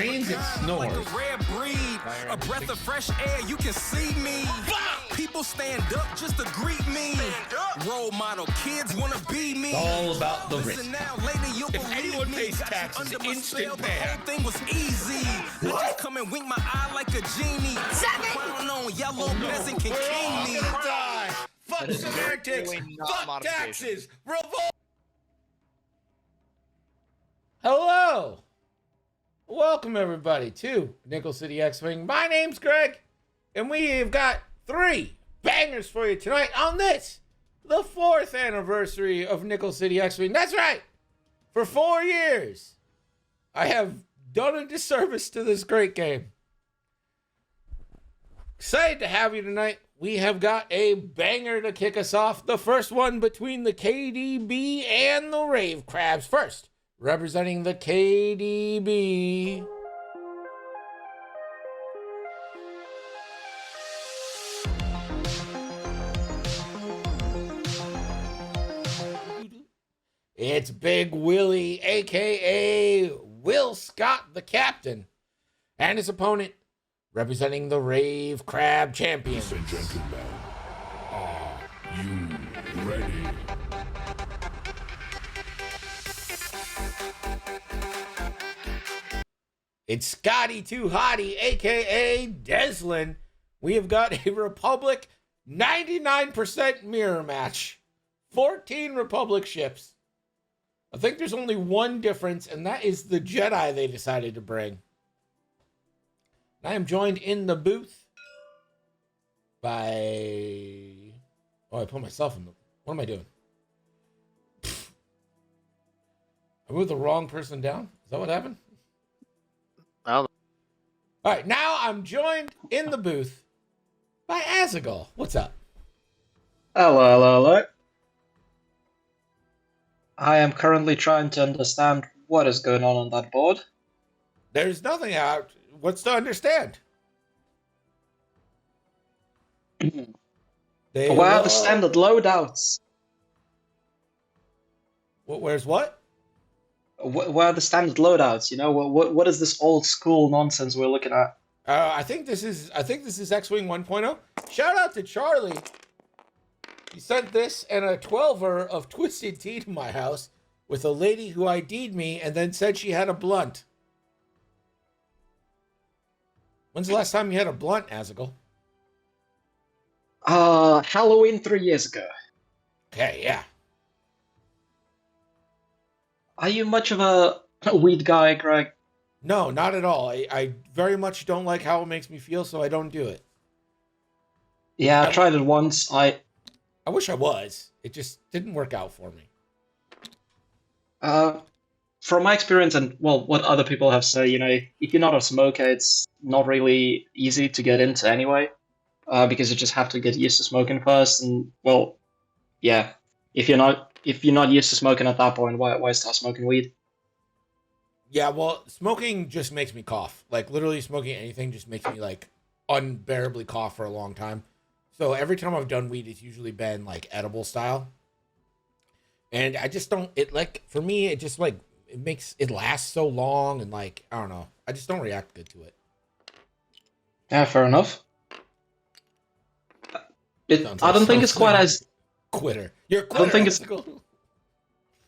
trains and snores. Like a rare breed, a breath of fresh air, you can see me. People stand up just to greet me. Role model, kids wanna be me. It's all about the risk. Now, later, you'll If anyone pays taxes, instant pay. The whole thing was easy. I just come and wink my eye like a genie. Crown on yellow peasant can king me. Die. Fuck semantics. Fuck taxes. Revolt. Hello. Welcome everybody to Nickel City X-Wing. My name's Greg, and we've got 3 bangers for you tonight on this, the 4th anniversary of Nickel City X-Wing. That's right. For 4 years, I have done a disservice to this great game. Excited to have you tonight. We have got a banger to kick us off. The first one between the KDB and the Rave Crabs. First, representing the KDB. It's Big Willie, a.k.a. Will Scott, the captain, and his opponent, representing the Rave Crab champions. Ladies and gentlemen, are you ready? It's Scotty Too Hottie, a.k.a. Deslin. We have got a Republic 99% mirror match. 14 Republic ships. I think there's only one difference, and that is the Jedi they decided to bring. I am joined in the booth by... Oh, I put myself in the... What am I doing? I moved the wrong person down? Is that what happened? All right, now I'm joined in the booth by Azagal. What's up? Hello. I am currently trying to understand what is going on that board. There's nothing out. What's to understand? Where are the standard loadouts? Where's what? Where are the standard loadouts? You know, what is this old school nonsense we're looking at? I think this is X-Wing 1.0. Shout out to Charlie. He sent this and a 12er of Twisted Tea to my house with a lady who ID'd me and then said she had a blunt. When's the last time you had a blunt, Azagal? Halloween 3 years ago. Okay, yeah. Are you much of a weed guy, Greg? No, not at all. I very much don't like how it makes me feel, so I don't do it. Yeah, I tried it once. I wish I was. It just didn't work out for me. From my experience and, well, what other people have said, you know, if you're not a smoker, it's not really easy to get into anyway, because you just have to get used to smoking first. And, well, yeah, if you're not used to smoking at that point, why start smoking weed? Yeah, well, smoking just makes me cough. Like, literally smoking anything just makes me, like, unbearably cough for a long time. So every time I've done weed, it's usually been, like, edible style. And I just don't, for me, it just, like, it lasts so long, and, like, I don't know. I just don't react good to it. Yeah, fair enough. I don't think it's quite as... Quitter. You're a quitter.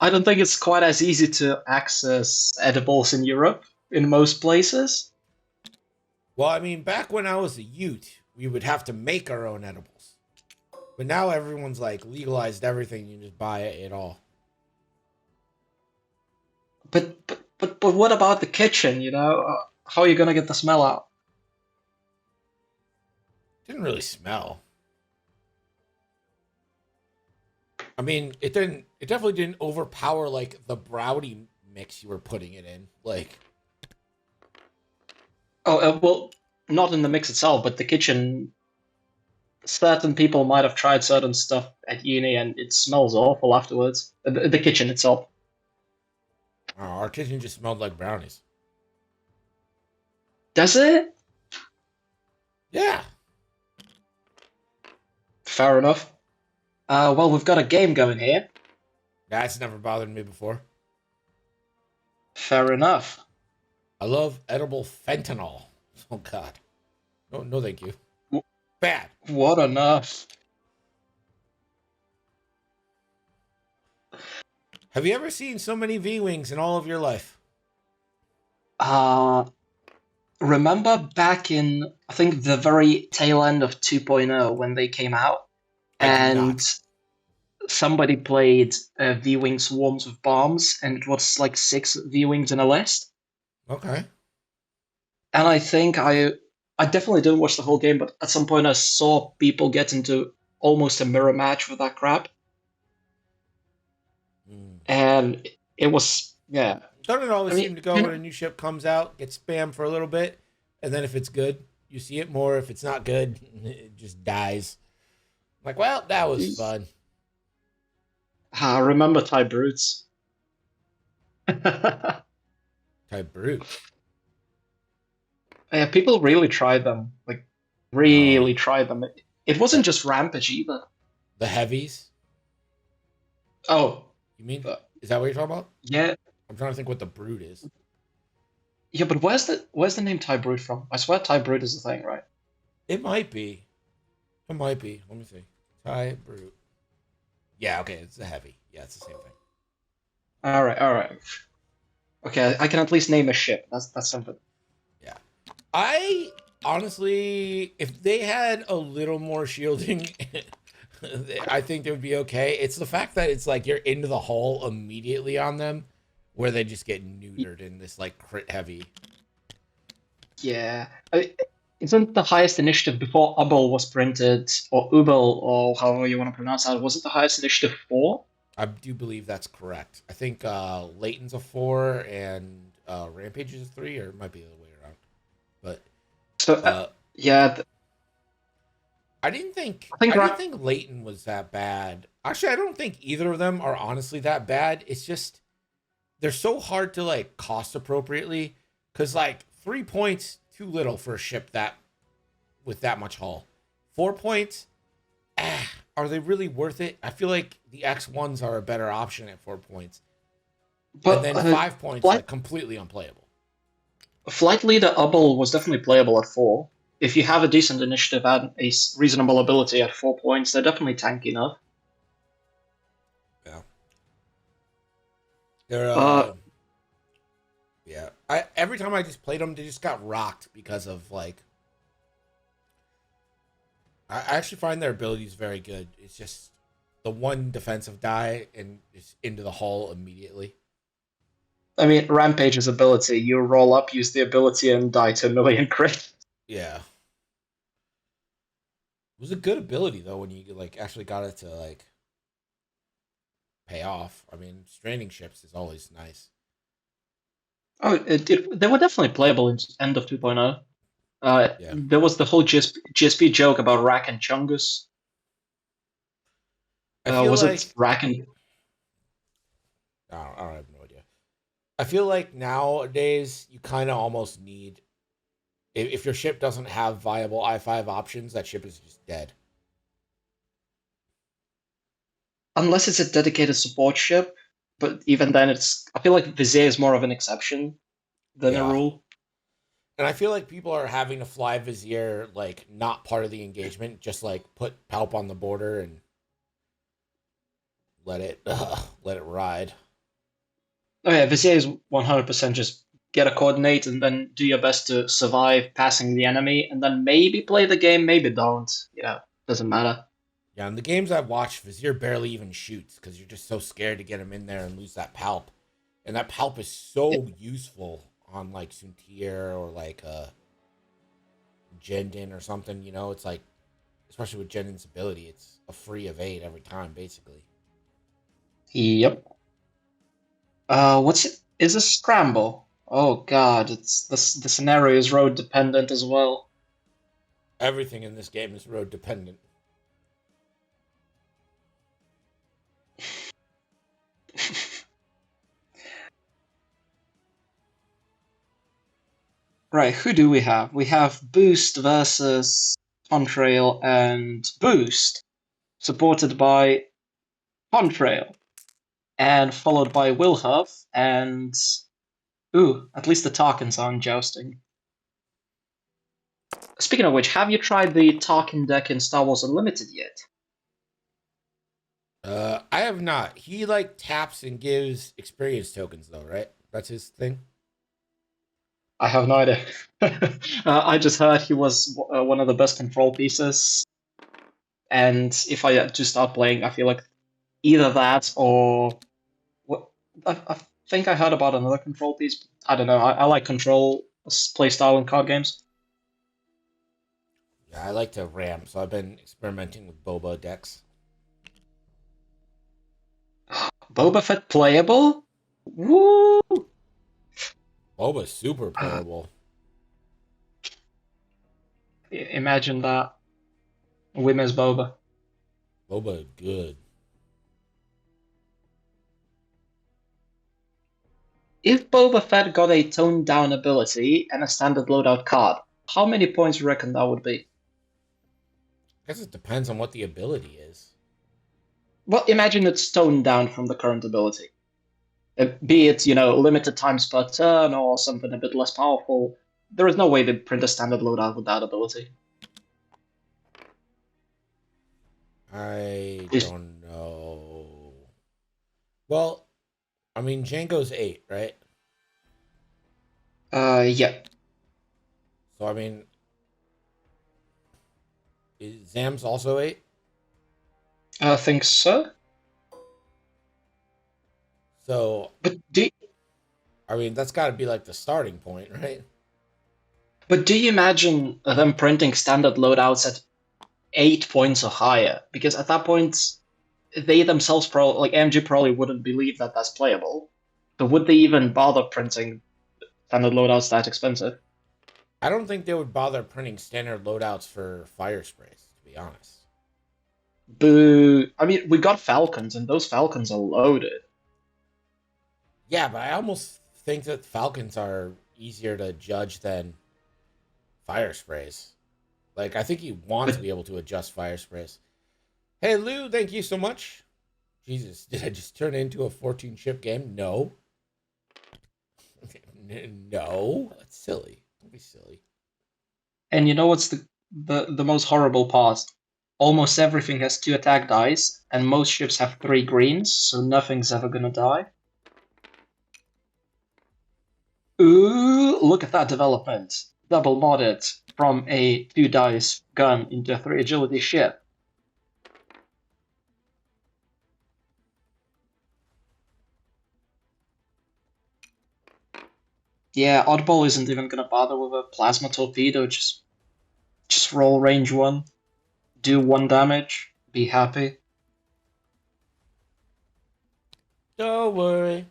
I don't think it's quite as easy to access edibles in Europe, in most places. Well, I mean, back when I was a youth, we would have to make our own edibles. But now everyone's, like, legalized everything. You just buy it all. But what about the kitchen, you know? How are you going to get the smell out? Didn't really smell. I mean, it definitely didn't overpower, like, the brownie mix you were putting it in. Like... Oh, well, not in the mix itself, but the kitchen. Certain people might have tried certain stuff at uni and it smells awful afterwards. The kitchen itself. Oh, our kitchen just smelled like brownies. Does it? Yeah. Fair enough. Well, we've got a game going here. That's never bothered me before. Fair enough. I love edible fentanyl. Oh God. No, no, thank you. W- Bad. What enough? Have you ever seen so many V-Wings in all of your life? Uh, remember back in, I think, the very tail end of 2.0 when they came out, I do and not. somebody played V-Wing Swarms of Bombs, and it was like 6 V-Wings in a list. Okay. And I think I definitely didn't watch the whole game, but at some point I saw people get into almost a mirror match with that crap, Mm. and it was, yeah. Doesn't it I always mean, seem to go when a new ship comes out, gets spammed for a little bit, and then if it's good, you see it more. If it's not good, it just dies. Like, well, that was fun. I remember Thai Brutes. Yeah, Type brute. people really tried them, like Oh, really tried them. It wasn't the just Rampage either. the heavies. Oh, You mean? uh, Is that what you're talking about? yeah, I'm trying to think what the brute is. yeah, but where's the name Thai Brute from? I swear Thai Brute is the thing, right? It might be. It might be. Let me see. Type brute. Yeah. Okay. It's a heavy. Yeah, it's the same thing. All right, all right. Okay, I can at least name a ship. That's something. Yeah. I honestly, if they had a little more shielding, I think they would be okay. It's the fact that it's like you're into the hull immediately on them, where they just get neutered in this like crit heavy. Yeah. Isn't the highest initiative before Ubel was printed, or Ubel, or however you want to pronounce that, was it the highest initiative 4? I do believe that's correct. I think Leighton's a 4 and Rampage is a 3, or it might be the other way around. But So, yeah, I didn't think I think I didn't think Leighton was that bad. Actually, I don't think either of them are honestly that bad. It's just they're so hard to like cost appropriately because like 3 points too little for a ship that with that much hull. 4 points, are they really worth it? I feel like the X1s are a better option at 4 points, and but then 5 points Flight, like completely unplayable. Flight Leader Ubel was definitely playable at 4. If you have a decent initiative and a reasonable ability at 4 points, they're definitely tanky enough. Yeah, they're Uh, yeah. I every time I just played them, they just got rocked because of like I actually find their abilities very good. It's just the one defensive die and it's into the hull immediately. I mean, Rampage's ability, you roll up, use the ability, and die to a million crit. Yeah. It was a good ability though when you like actually got it to like pay off. I mean, straining ships is always nice. Oh, they were definitely playable in end of 2.0. Yeah. There was the whole GSP joke about Rack and Chungus. I feel Was it like Rack and... I don't have no idea. I feel like nowadays you kind of almost need if your ship doesn't have viable I5 options, that ship is just dead. Unless it's a dedicated support ship, but even then, I feel like Vizier is more of an exception than a Yeah. rule. And I feel like people are having to fly Vizier like not part of the engagement, just like put Palp on the border and let it ride. Oh yeah, Vizier is 100% just get a coordinate and then do your best to survive passing the enemy, and then maybe play the game, maybe don't. Yeah, doesn't matter. Yeah, in the games I've watched, Vizier barely even shoots because you're just so scared to get him in there and lose that Palp. And that Palp is so useful on like Suntier or like Jendin or something, you know, it's like especially with Jendin's ability, it's a free evade every time, basically. Yep. What's it? Is a scramble? Oh god, it's the scenario is road dependent as well. Everything in this game is road dependent. Right, who do we have? We have Boost versus Contrail and Boost, supported by Contrail, and followed by Wilhuff and Ooh, at least the Tarkins aren't jousting. Speaking of which, have you tried the Tarkin deck in Star Wars Unlimited yet? I have not. He like taps and gives experience tokens though, right? That's his thing. I have no idea. I just heard he was one of the best control pieces, and if I had to start playing, I feel like either that or what I think I heard about another control piece. I don't know. I like control playstyle in card games. Yeah, I like to ram, so I've been experimenting with Boba decks. Boba Fett playable? Woo! Boba's super playable. Imagine that. We miss Boba. Boba good. If Boba Fett got a toned down ability and a standard loadout card, how many points do you reckon that would be? I guess it depends on what the ability is. Well, imagine it's toned down from the current ability. Be it, limited times per turn or something a bit less powerful. There is no way they print a standard loadout with that ability. I don't know. Well, I mean, Django's 8, right? Yeah. So, I mean, is Zam's also 8? I think so. So, But I mean, that's got to be like the starting point, right? do you imagine them printing standard loadouts at 8 points or higher? Because at that point, they themselves like MG probably wouldn't believe that that's playable. So would they even bother printing standard loadouts that expensive? I don't think they would bother printing standard loadouts for fire sprays, to be honest. Boo! I mean, we got Falcons, and those Falcons are loaded. Yeah, but I almost think that Falcons are easier to judge than fire sprays. Like, I think you want to be able to adjust fire sprays. Hey, Lou, thank you so much. Jesus, did I just turn into a 14 ship game? No. No. That's silly. Don't be silly. And you know what's the most horrible part? Almost everything has 2 attack dice, and most ships have 3 greens, so nothing's ever gonna die. Ooh, look at that development. Double modded from a 2 dice gun into a 3 agility ship. Yeah, Oddball isn't even gonna bother with a plasma torpedo, just roll range 1, do 1 damage, be happy. Don't worry.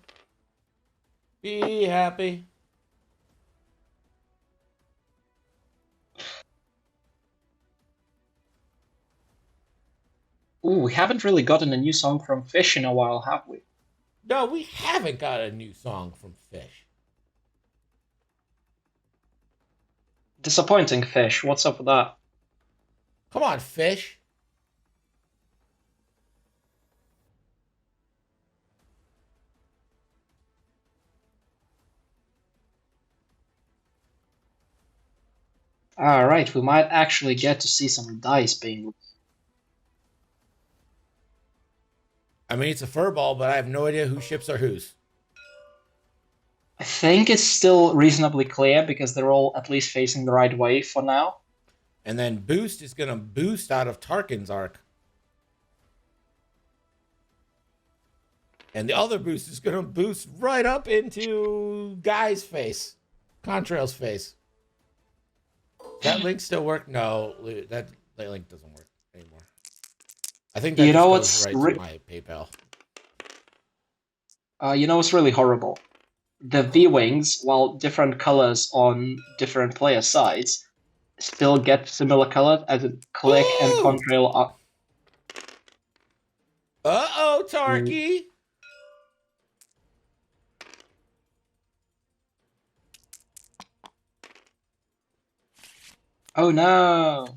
Be happy. Ooh, we haven't really gotten a new song from Fish in a while, have we? No, we haven't got a new song from Fish. Disappointing, Fish. What's up with that? Come on, Fish. Alright, we might actually get to see some dice being... I mean, it's a furball, but I have no idea whose ships are whose. I think it's still reasonably clear because they're all at least facing the right way for now. And then Boost is going to boost out of Tarkin's arc. And the other boost is going to boost right up into Guy's face. Contrail's face. That link still work? No, that link doesn't work anymore. I think that goes right to my PayPal. You know what's really horrible? The V-Wings, while different colors on different player sides, still get similar colors as in Click and Contrail are... Uh-oh, Tarky! Oh no!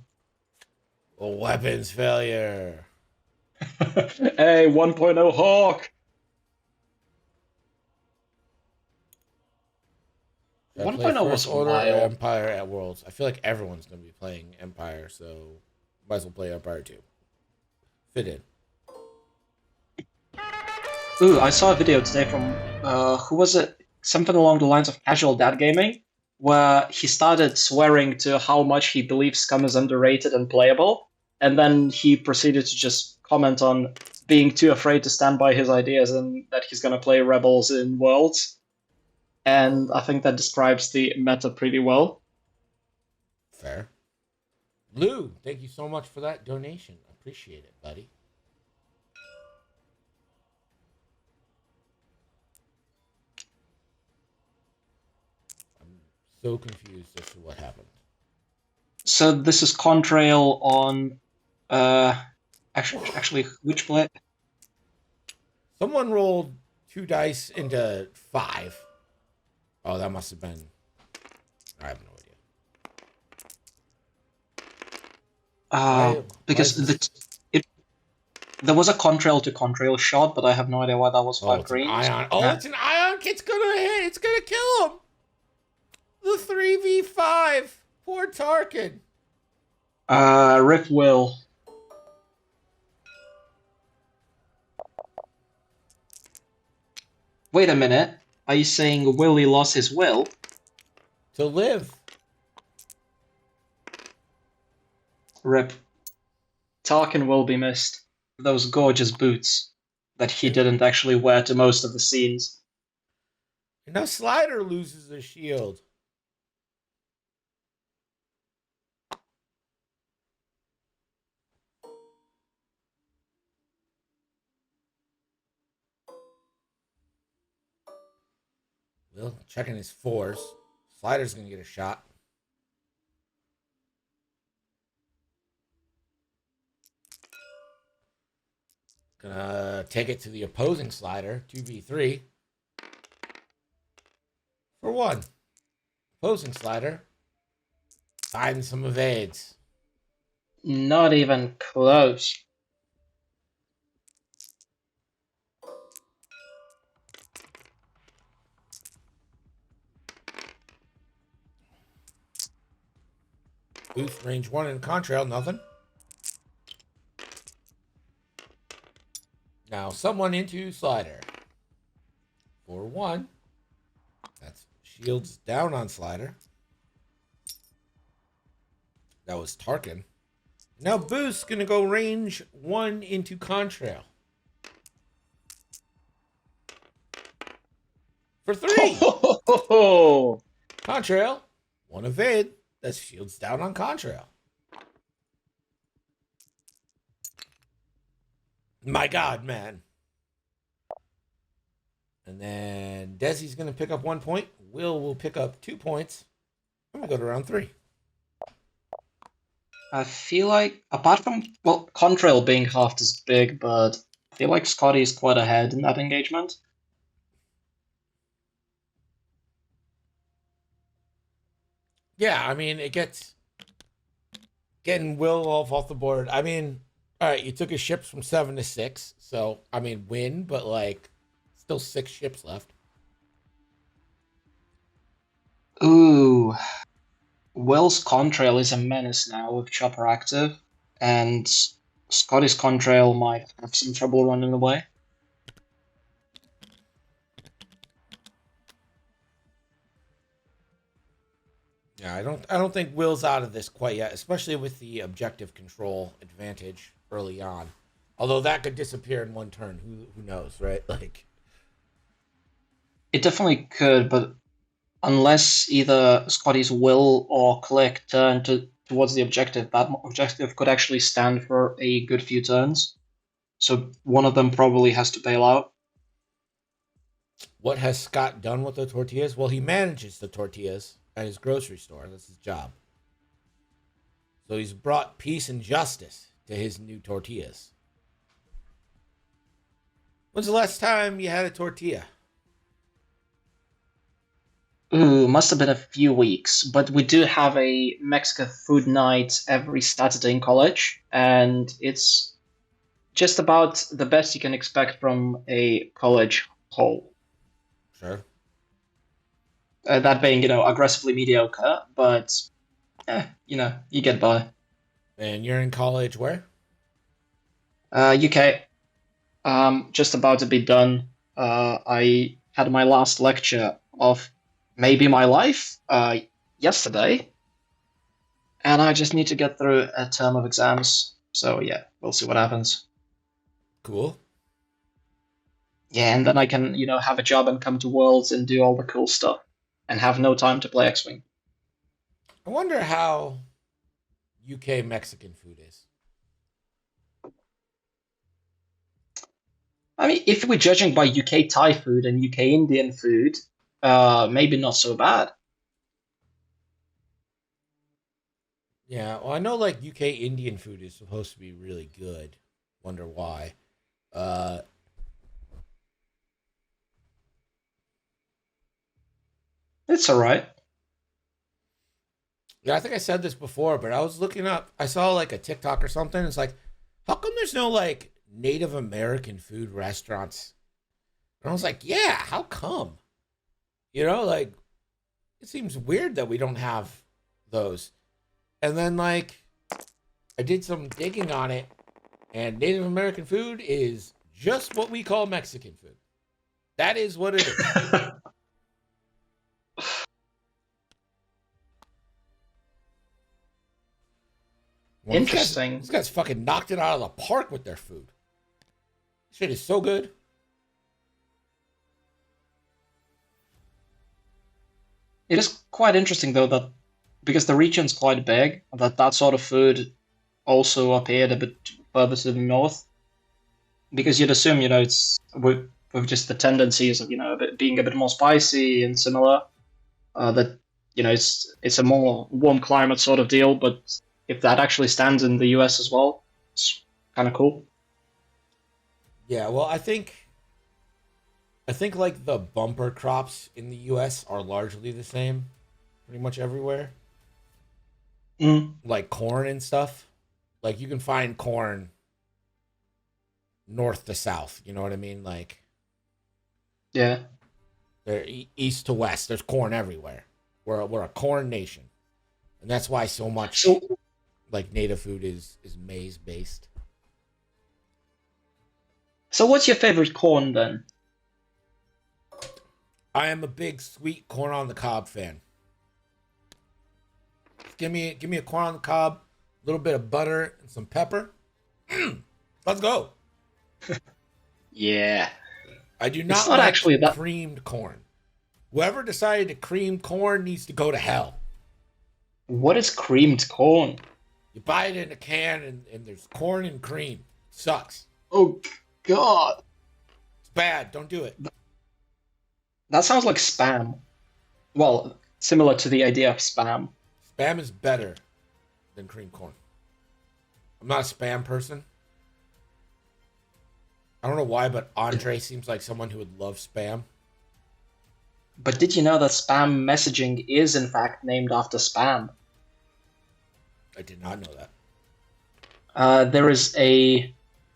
A weapons failure. Hey, 1.0 Hawk! Should I play 1.0 was First Order or wild. Empire at Worlds? I feel like everyone's going to be playing Empire, so might as well play Empire 2. Fit in. Ooh, I saw a video today from who was it? Something along the lines of Casual Dad Gaming, where he started swearing to how much he believes Scum is underrated and playable, and then he proceeded to just comment on being too afraid to stand by his ideas and that he's gonna play Rebels in Worlds. And I think that describes the meta pretty well. Fair. Lou, thank you so much for that donation. Appreciate it, buddy. I'm so confused as to what happened. So this is Contrail on actually which play? Someone rolled 2 dice into 5. Oh, that must have been... I have no idea. Because there was a Contrail to Contrail shot, but I have no idea why that was 5 green. Ion. Oh, it's an Ion. It's gonna hit. It's gonna kill him. The 3v5. Poor Tarkin. Rip Will. Wait a minute. Are you saying Willie lost his will? To live. Rip. Tarkin will be missed. Those gorgeous boots that he didn't actually wear to most of the scenes. And now Slider loses a shield. Will checking his 4s. Slider's gonna get a shot. Gonna take it to the opposing Slider. 2v3. For 1. Opposing Slider. Finding some evades. Not even close. Booth range 1 in Contrail, nothing. Now someone into Slider. For 1. That's shields down on Slider. That was Tarkin. Now Booth's gonna go range 1 into Contrail. For 3. Contrail. 1 evade. That's shields down on Contrail. My God, man. And then Desi's going to pick up 1 point. Will pick up 2 points. And we'll go to round 3. I feel like, apart from, well, Contrail being half as big, but I feel like Scotty is quite ahead in that engagement. Yeah, I mean, it gets... Getting Will off the board. I mean, all right, you took his ships from 7 to 6. So, I mean, win, but, like, still 6 ships left. Ooh. Will's Contrail is a menace now with Chopper active, and Scotty's Contrail might have some trouble running away. Yeah, I don't think Will's out of this quite yet, especially with the objective control advantage early on. Although that could disappear in 1 turn. Who knows, right? Like, it definitely could, but unless either Scotty's will or Click turn towards the objective, that objective could actually stand for a good few turns. So one of them probably has to bail out. what has Scott done with the tortillas? Well, he manages the tortillas at his grocery store. That's his job. So he's brought peace and justice to his new tortillas. When's the last time you had a tortilla? Ooh, must have been a few weeks, but we do have a Mexican food night every Saturday in college, and it's just about the best you can expect from a college hall. Sure. That being, aggressively mediocre, but you get by. And you're in college where? UK, just about to be done. I had my last lecture of maybe my life yesterday, and I just need to get through a term of exams. So yeah, we'll see what happens. Cool. Yeah, and then I can, have a job and come to Worlds and do all the cool stuff, and have no time to play X-Wing. I wonder how UK Mexican food is. I mean, if we're judging by UK Thai food and UK Indian food, maybe not so bad. Yeah, well, I know like UK Indian food is supposed to be really good. Wonder why. Uh, It's all right. yeah, I think I said this before, but I was looking up. I saw like a TikTok or something. It's like, how come there's no like Native American food restaurants? And I was like, yeah, how come? Like it seems weird that we don't have those. And then like I did some digging on it, and Native American food is just what we call Mexican food. That is what it is. Well, Interesting. These guys fucking knocked it out of the park with their food. Shit is so good. It is quite interesting though that because the region's quite big, that sort of food also appeared a bit further to the north. Because you'd assume, it's with just the tendencies of, being a bit more spicy and similar, that it's a more warm climate sort of deal. But if that actually stands in the US as well, it's kind of cool. Yeah, well, I think like the bumper crops in the US are largely the same pretty much everywhere. Mm, Like corn and stuff. Like you can find corn north to south, you know what I mean? Like yeah. east to west, there's corn everywhere. We're a corn nation. And that's why so much So like native food is maize based. so what's your favorite corn then? I am a big sweet corn on the cob fan. Give me a corn on the cob, a little bit of butter and some pepper. Let's go. Yeah. I do It's not not like actually that. creamed corn. Whoever decided to cream corn needs to go to hell. What is creamed corn? You buy it in a can and there's corn and cream. Sucks. Oh God, It's bad. Don't do it. that sounds like spam. Well, similar to the idea of spam. Spam is better than cream corn. I'm not a spam person. I don't know why, but Andre seems like someone who would love spam. But did you know that spam messaging is in fact named after spam? I did not know that. There is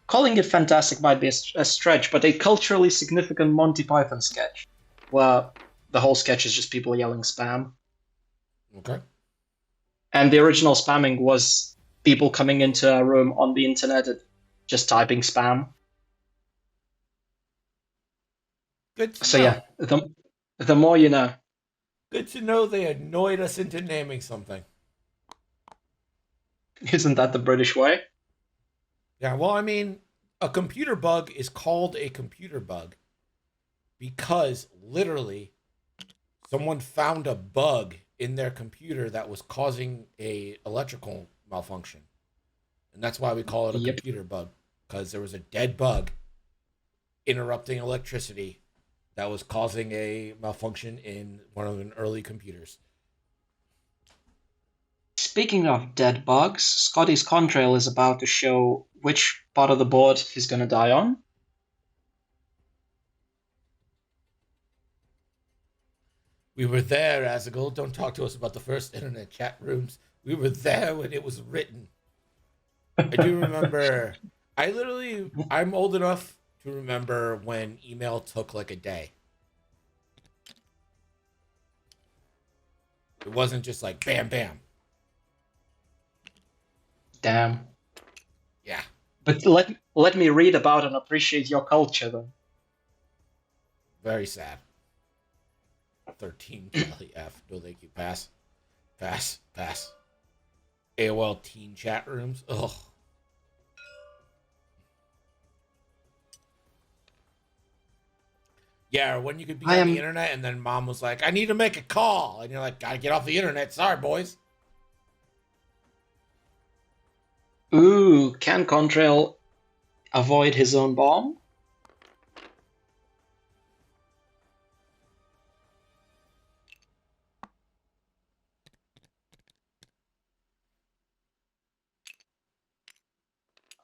calling it fantastic might be a stretch, but a culturally significant Monty Python sketch where the whole sketch is just people yelling spam. Okay. And the original spamming was people coming into a room on the internet and just typing spam. Good to So know. yeah, the more you know. Good to know they annoyed us into naming something. Isn't that the British way? Yeah, well, I mean, a computer bug is called a computer bug because literally someone found a bug in their computer that was causing a electrical malfunction. And that's why we call it a Yep. computer bug, because there was a dead bug interrupting electricity that was causing a malfunction in one of the early computers. Speaking of dead bugs, Scotty's contrail is about to show which part of the board he's going to die on. We were there, Azagul. Don't talk to us about the first internet chat rooms. We were there when it was written. I do remember. I'm old enough to remember when email took like a day. It wasn't just like bam, bam. Damn. Yeah. But let me read about and appreciate your culture, then. Very sad. 13 Kelly F. No, thank you. Pass. Pass. Pass. AOL teen chat rooms. Ugh. Yeah, or when you could be on the internet and then mom was like, I need to make a call. And you're like, gotta get off the internet. Sorry, boys. Ooh, can Contrail avoid his own bomb?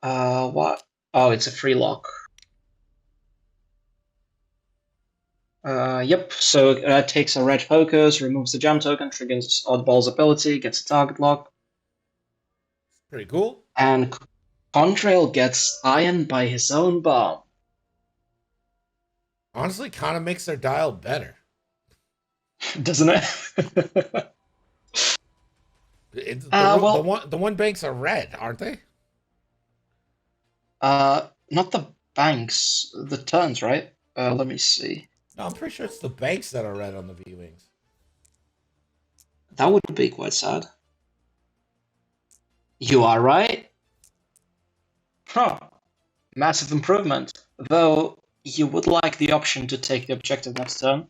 What? Oh, it's a free lock. Yep, so it takes a red focus, removes the jam token, triggers Oddball's ability, gets a target lock. Pretty cool. And Contrail gets iron by his own bomb. Honestly, kind of makes their dial better. Doesn't it? The one banks are red, aren't they? Not the banks, the turns, right? Let me see. No, I'm pretty sure it's the banks that are red on the V-Wings. That would be quite sad. You are right. Huh. Massive improvement. Though, you would like the option to take the objective next turn.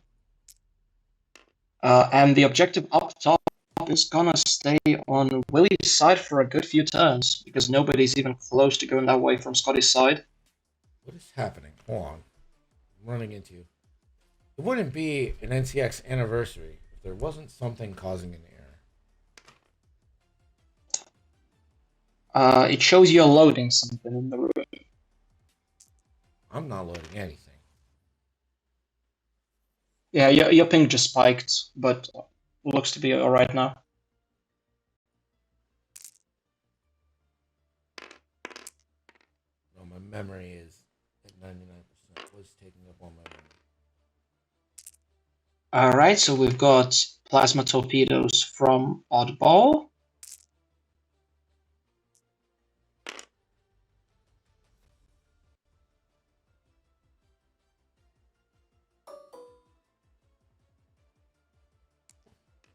And the objective up top is gonna stay on Willie's side for a good few turns, because nobody's even close to going that way from Scotty's side. What is happening? Hold on. I'm running into you. It wouldn't be an NCX anniversary if there wasn't something causing an error. It shows you're loading something in the room. I'm not loading anything. Yeah, your ping just spiked, but looks to be alright now. No, my memory is at 99%. What's taking up all my memory? Alright, so we've got plasma torpedoes from Oddball.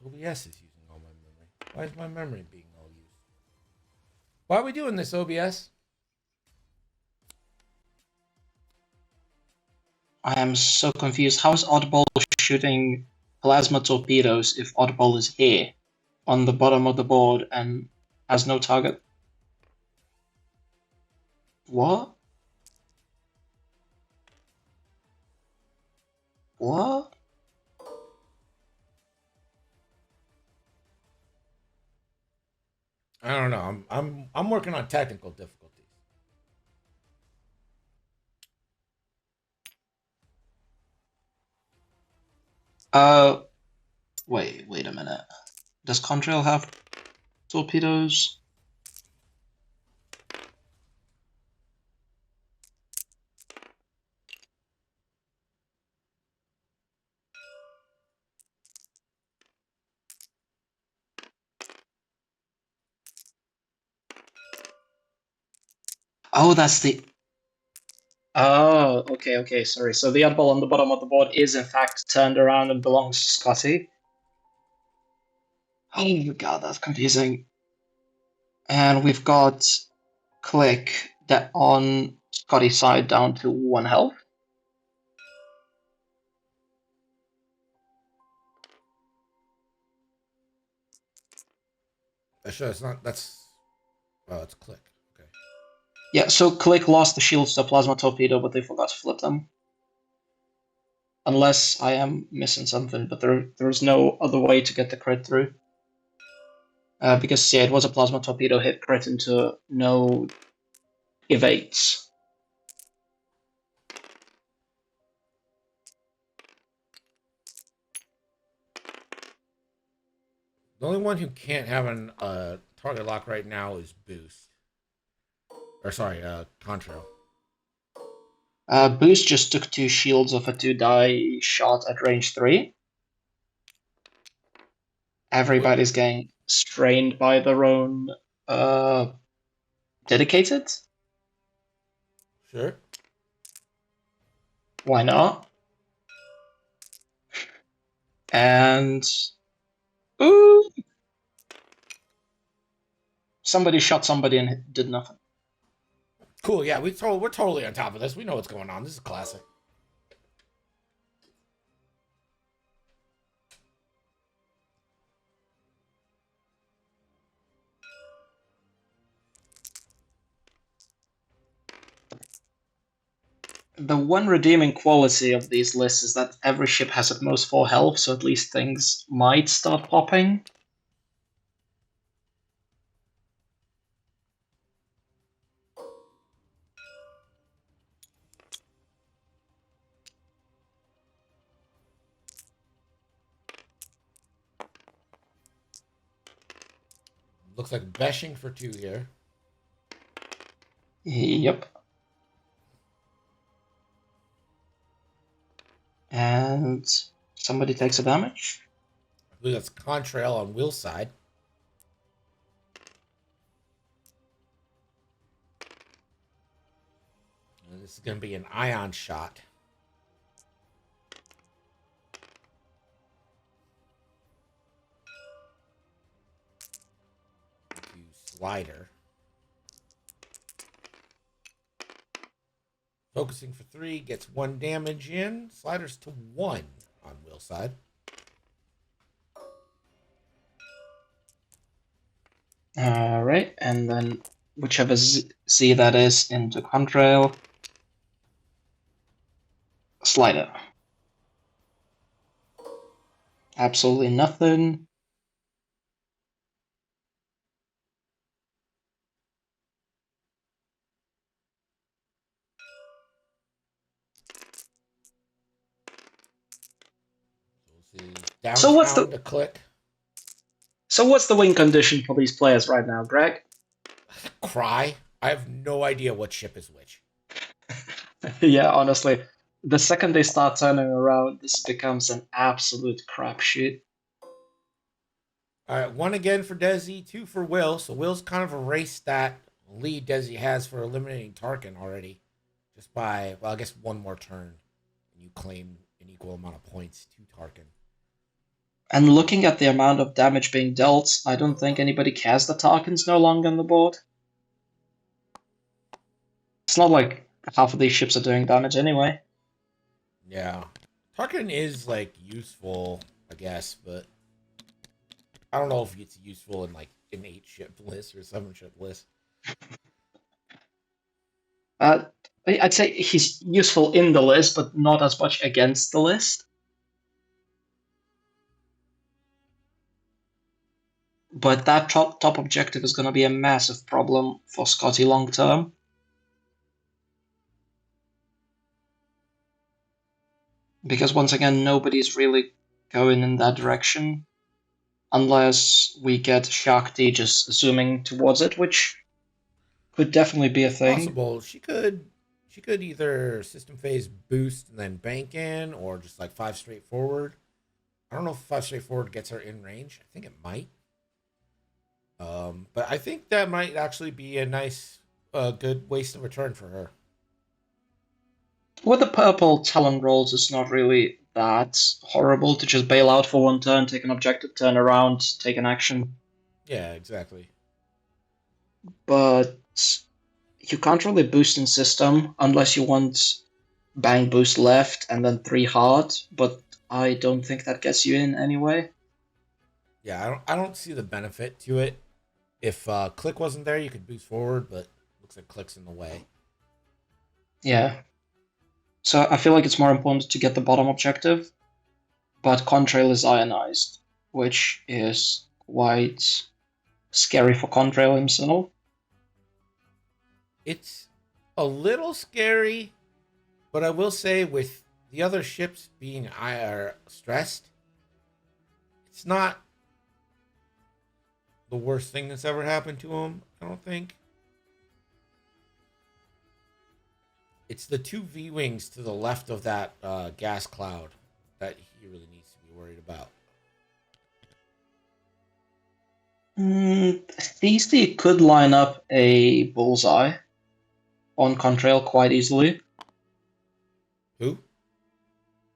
OBS is using all my memory. Why is my memory being all used? Why are we doing this, OBS? I am so confused. How is Oddball shooting plasma torpedoes if Oddball is here on the bottom of the board and has no target? What? What? I don't know. I'm working on technical difficulties. Wait a minute. Does Contrail have torpedoes? Oh, that's the... Oh, okay, sorry. So the oddball on the bottom of the board is in fact turned around and belongs to Scotty. Oh god, that's confusing. And we've got Click that on Scotty's side down to 1 health. Sure, it's not. That's. Well, it's Click. Okay. Yeah, so Click lost the shields to Plasma Torpedo, but they forgot to flip them. Unless I am missing something, but there's no other way to get the crit through. Because, yeah, it was a Plasma Torpedo hit crit into no evades. The only one who can't have an target lock right now is Boost. Or sorry, Contrail. Boost just took 2 shields of a 2-die shot at range 3. everybody's getting strained by their own dedicated. Sure. Why not? And ooh, somebody shot somebody and did nothing. Cool. Yeah, we're totally on top of this. We know what's going on. This is classic. The one redeeming quality of these lists is that every ship has at most 4 health, so at least things might start popping. Looks like bashing for 2 here. Yep. And somebody takes a damage. I believe that's contrail on Will's side. And this is going to be an ion shot. Slider. Focusing for 3, gets 1 damage in. Sliders to 1 on Will's side. Alright, and then whichever Z that is into contrail. Slider. Absolutely nothing. We'll see. So what's Downtown the to click. win condition for these players right now, Greg? Cry. I have no idea what ship is which. Yeah, honestly, the second they start turning around, this becomes an absolute crapshoot. All right, 1 again for Desi, 2 for Will. So Will's kind of erased that lead Desi has for eliminating Tarkin already. Just by, well, I guess 1 more turn. And you claim an equal amount of points to Tarkin. And looking at the amount of damage being dealt, I don't think anybody cares that Tarkin's no longer on the board. It's not like half of these ships are doing damage anyway. Yeah. Tarkin is, like, useful, I guess, but I don't know if it's useful in, like, an 8-ship list or 7-ship list. I'd say he's useful in the list, but not as much against the list. But that top objective is going to be a massive problem for Scotty long term. Because once again, nobody's really going in that direction. Unless we get Shakti just zooming towards it, which could definitely be a thing. Possible. She could either system phase boost and then bank in, or just like 5 straightforward. I don't know if 5 straightforward gets her in range. I think it might. But I think that might actually be a nice, good waste of return for her. With the purple talent rolls, it's not really that horrible to just bail out for 1 turn, take an objective, turn around, take an action. Yeah, exactly. But you can't really boost in system unless you want bang boost left and then 3 hard, but I don't think that gets you in anyway. Yeah, I don't see the benefit to it. If click wasn't there, you could boost forward, but looks like click's in the way. Yeah. So I feel like it's more important to get the bottom objective, but Contrail is ionized, which is quite scary for Contrail himself. It's a little scary, but I will say with the other ships being stressed, it's not the worst thing that's ever happened to him, I don't think. It's the 2 V-Wings to the left of that gas cloud that he really needs to be worried about. CC could line up a bullseye on Contrail quite easily. Who?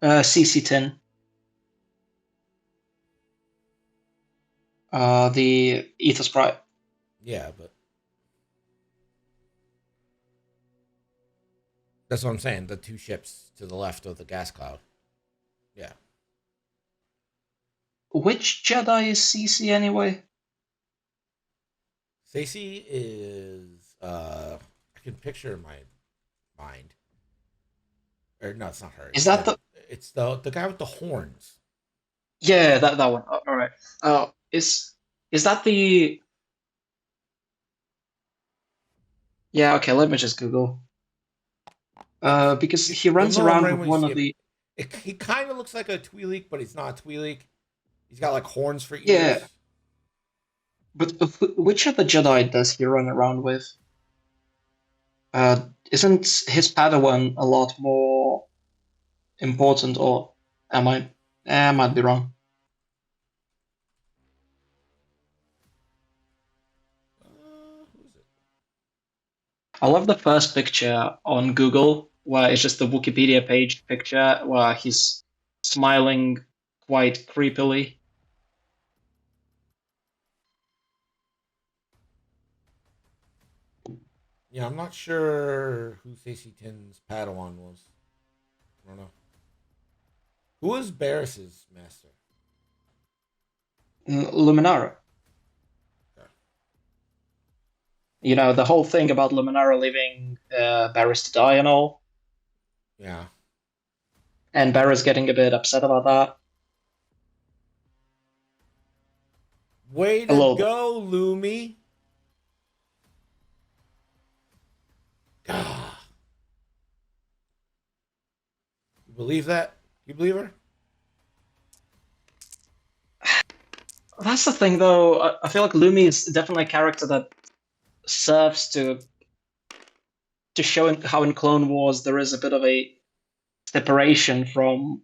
CC 10. The Ether Sprite. Yeah, but that's what I'm saying. The two ships to the left of the gas cloud. Yeah. Which Jedi is CC anyway? Stacey is I can picture in my mind. Or no, it's not her. Is that the? It's the guy with the horns. Yeah, that one. All right. Is that the? Yeah. Okay. Let me just Google. Because he You'll runs know him around right with when you one see of him. the. He kind of looks like a Twi'lek, but he's not a Twi'lek. He's got like horns for Yeah, ears. but which of the Jedi does he run around with? Isn't his Padawan a lot more important, or am I? I might be wrong. Who's it? I love the first picture on Google where it's just the Wikipedia page picture where he's smiling quite creepily. Yeah, I'm not sure who Stacey Tin's Padawan was. I don't know. Who was Barris's master? Luminara. Okay. You know, the whole thing about Luminara leaving Barris to die and all, Yeah. and Barris getting a bit upset about that. Way A to little bit. go, Lumi. God. You believe that? You believe her? That's the thing, though. I feel like Lumi is definitely a character that serves to show how in Clone Wars there is a bit of a separation from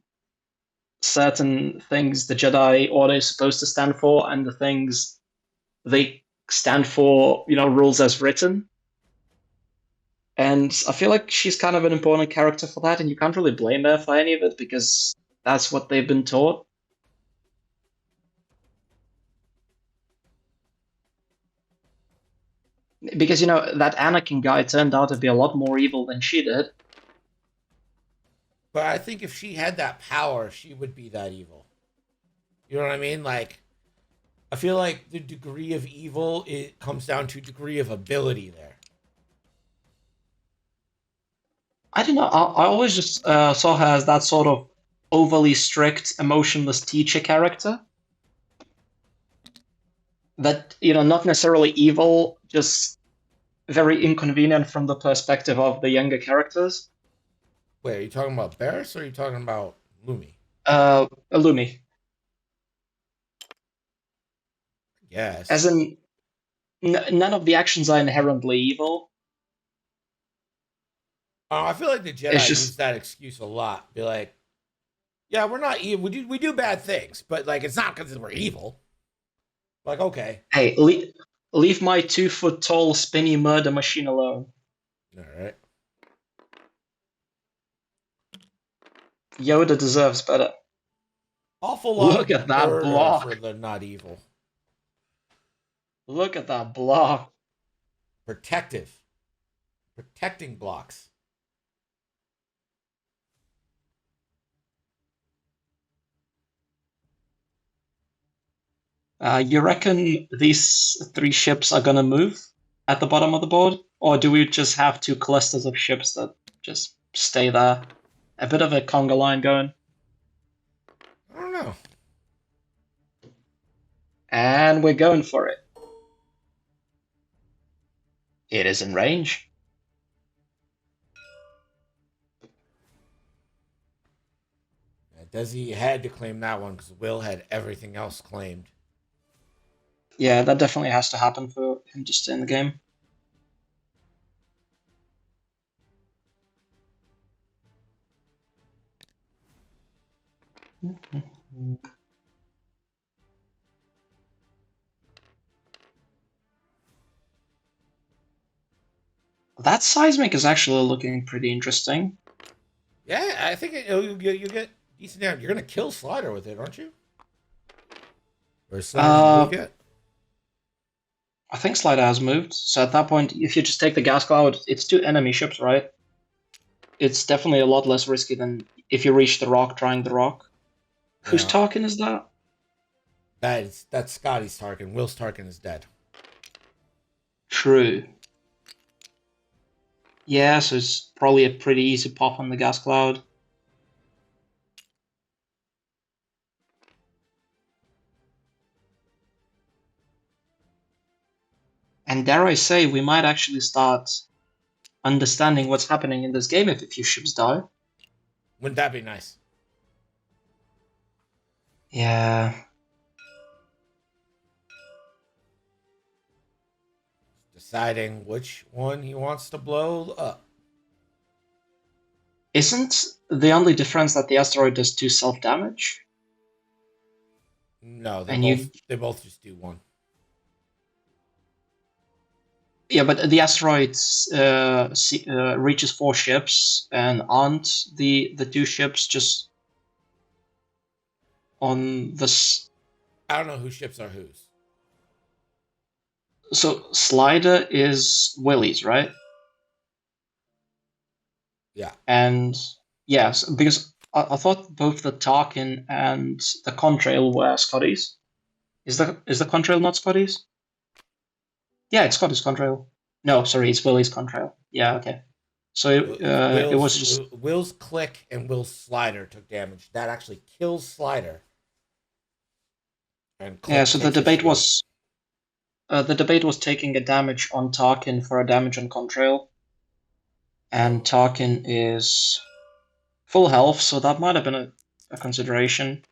certain things the Jedi Order is supposed to stand for and the things they stand for, rules as written. And I feel like she's kind of an important character for that, and you can't really blame her for any of it because that's what they've been taught. Because, that Anakin guy turned out to be a lot more evil than she did. But I think if she had that power, she would be that evil. You know what I mean? Like, I feel like the degree of evil, it comes down to degree of ability there. I don't know. I always just saw her as that sort of overly strict, emotionless teacher character. That, not necessarily evil, just very inconvenient from the perspective of the younger characters. Wait, are you talking about Barris or are you talking about Lumi? Illumi. As Yes. in, none of the actions are inherently evil. I feel like the It's Jedi use just, that excuse a lot. Be like, yeah, we're not evil. We do bad things, but like it's not because we're evil. Like, okay, hey, leave my 2 foot tall spinny murder machine alone. all right. Yoda deserves better. Awful lot Look of at that murder for block. the not evil. Look at that block. Protective, protecting blocks. You reckon these 3 ships are gonna move at the bottom of the board? Or do we just have 2 clusters of ships that just stay there? A bit of a conga line going. I don't know. And we're going for it. It is in range. Desi had to claim that one because Will had everything else claimed. Yeah, that definitely has to happen for him to stay in the game. That seismic is actually looking pretty interesting. Yeah, I think you get decent damage. You're gonna kill Slider with it, aren't you? Or Slider didn't move Uh, yet? I think Slider has moved. So at that point, if you just take the gas cloud, it's 2 enemy ships, right? It's definitely a lot less risky than if you reach the rock trying the rock. Whose Yeah. Tarkin is that? That's Scotty's Tarkin. Will's Tarkin is dead. True. Yeah, so it's probably a pretty easy pop on the gas cloud. And dare I say, we might actually start understanding what's happening in this game if a few ships die. Wouldn't that be nice? Yeah. Deciding which one he wants to blow up. Isn't the only difference that the asteroid does 2 self-damage? No, And you... they both just do one. Yeah, but the asteroid reaches 4 ships, and aren't the 2 ships just on this? I don't know whose ships are whose. So Slider is Willie's, right? Yeah. And yes, because I thought both the Tarkin and the Contrail were Scotty's. Is the Contrail not Scotty's? Yeah, it's Scotty's Contrail. No, sorry, it's Willie's Contrail. Yeah, okay. So it was just... Will's click and Will's Slider took damage. That actually kills Slider. And click yeah. So takes a shield. the debate was taking a damage on Tarkin for a damage on Contrail, and Tarkin is full health, so that might have been a consideration.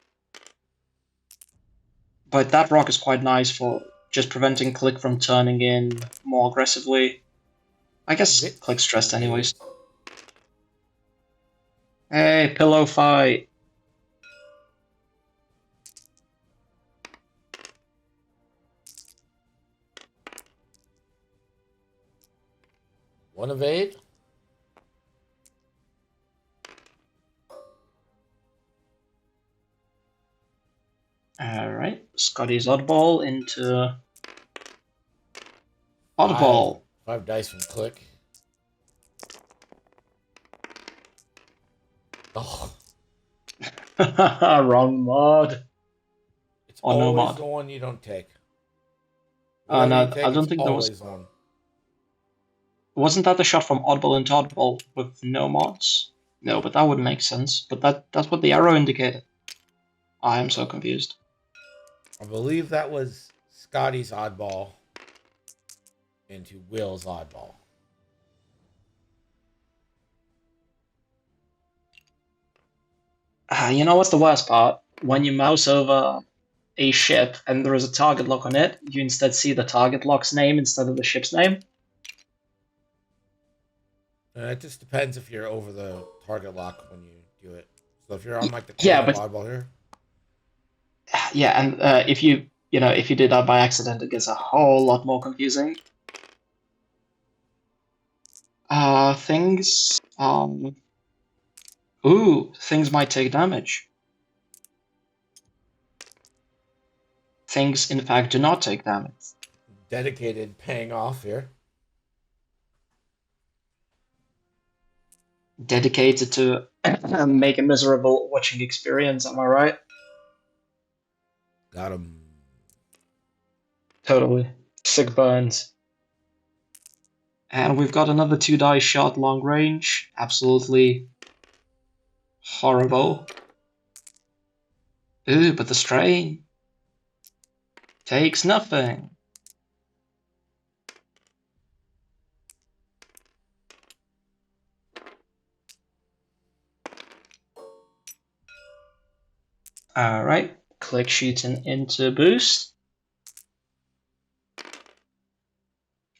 But that rock is quite nice for just preventing Click from turning in more aggressively. I guess Click's stressed anyways. Hey, pillow fight. One evade. Alright, Scotty's oddball into oddball. Five dice from click. Oh, Wrong mod. it's Or no always mod. the one you don't take. No, You take, I don't think there was... always one. Wasn't that the shot from oddball into oddball with no mods? No, but that would make sense. But that's what the arrow indicated. I am so confused. I believe that was Scotty's oddball into Will's oddball. You know what's the worst part? When you mouse over a ship and there is a target lock on it, you instead see the target lock's name instead of the ship's name. It just depends if you're over the target lock when you do it. So if you're on like the Yeah, corner but oddball here, yeah, and if you did that by accident, it gets a whole lot more confusing. Things. Ooh, things might take damage. Things, in fact, do not take damage. dedicated paying off here. Dedicated to make a miserable watching experience, am I right? Got him. Totally. Sick burns. And we've got another 2 die shot long range. Absolutely horrible. Ooh, but the strain takes nothing. Alright, click shooting into boost.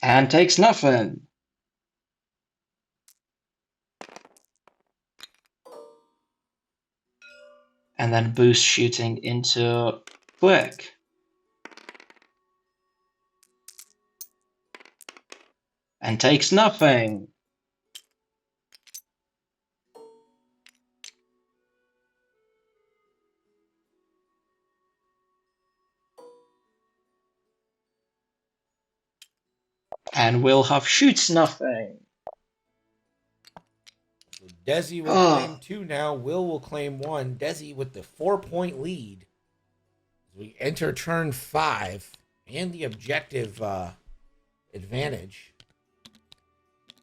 And takes nothing. And then boost shooting into click. And takes nothing. And Wilhuff shoots nothing. So Desi will claim 2 now. Will claim 1. Desi with the 4-point lead. As we enter turn 5 and the objective advantage.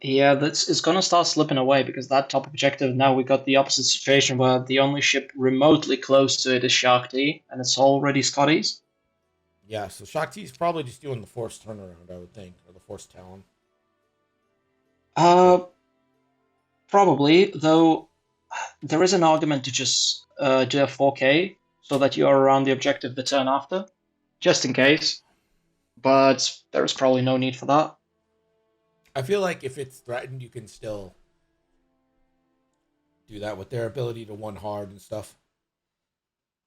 Yeah, it's gonna start slipping away because that top objective, now we got the opposite situation where the only ship remotely close to it is Shark T, and it's already Scotty's. Yeah, so Shakti's probably just doing the forced turnaround, I would think, or the forced talon. Probably, though there is an argument to just do a 4K so that you are around the objective the turn after, just in case. But there is probably no need for that. I feel like if it's threatened, you can still do that with their ability to one hard and stuff.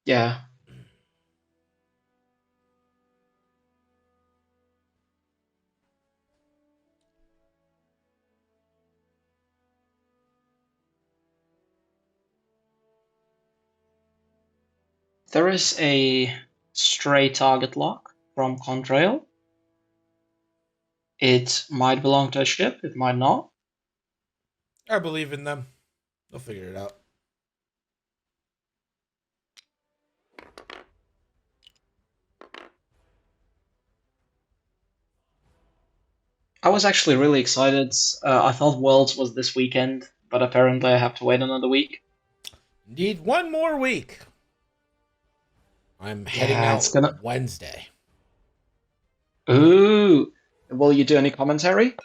Yeah. There is a stray target lock from Contrail. It might belong to a ship, it might not. I believe in them. They'll figure it out. I was actually really excited. I thought Worlds was this weekend, but apparently I have to wait another week. Need 1 more week. I'm heading out Wednesday. Ooh. Will you do any commentary?